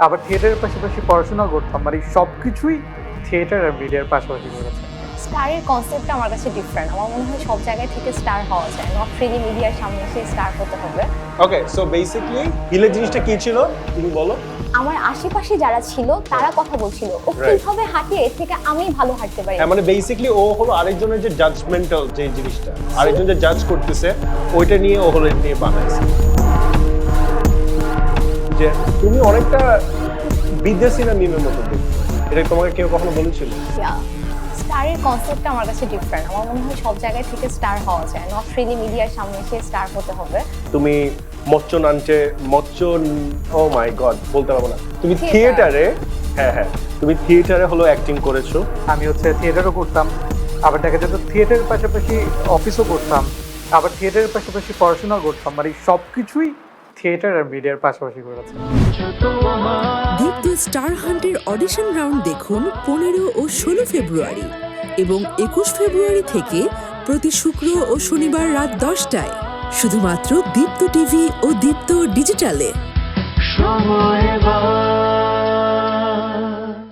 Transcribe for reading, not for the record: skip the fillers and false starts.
আবার থিয়েটারের পাশাপাশি পড়াশোনা করতাম, মানে সবকিছুই থিয়েটার আর মিডিয়ার পাশাপাশি করেছে। স্টারের কনসেপ্টটা আমার কাছে ডিফারেন্ট। আমার মনে হয় সব জায়গায় থেকে স্টার হওয়া যায়, নট রিলি মিডিয়ার সামনে এসে স্টার হতে হবে। ওকে, সো বেসিক্যালি হিলের জিনিসটা কি ছিল তুমি বলো। আমার আশেপাশে যারা ছিল তারা কথা বলছিল ও Right. কিভাবে হাঁটে এর থেকে আমি ভালো হাঁটতে পারি। হ্যাঁ, মানে বেসিক্যালি ও হলো আরেকজনের যে জাজমেন্টাল যে জিনিসটা, আরেকজন যে জাজ করতেছে ওইটা নিয়ে ও হলো নিয়ে বানাইছে। যে তুমি অনেকটা বিদেশি না মিমের মতো দেখতে, এটা তোমাকে কেউ কখনো বলেছিল? স্টারের কনসেপ্টটা আমার কাছে ডিফারেন্ট। আমার মনে হয় সব জায়গায় থেকে স্টার হওয়া যায়, নট রিলি মিডিয়ার সামনে এসে স্টার হতে হবে। তুমি মচ্চন ও মাই গড বলতে পারবো না, তুমি Theatre. থিয়েটারে, হ্যাঁ তুমি থিয়েটারে হলো অ্যাক্টিং করেছো। আমি থিয়েটারও করতাম, আবার দেখা যেত থিয়েটারের পাশাপাশি অফিসও করতাম, আবার থিয়েটারের পাশাপাশি পড়াশোনা করতাম, মানে সবকিছুই থিয়েটার আর মিডিয়ার পাশাপাশি করেছে। দীপ্ত স্টার হান্টের অডিশন রাউন্ড দেখুন 15 ও 16 ফেব্রুয়ারি এবং 21 ফেব্রুয়ারি থেকে প্রতি শুক্র ও শনিবার রাত 10টায় শুধুমাত্র দীপ্ত টিভি ও দীপ্ত ডিজিটালে।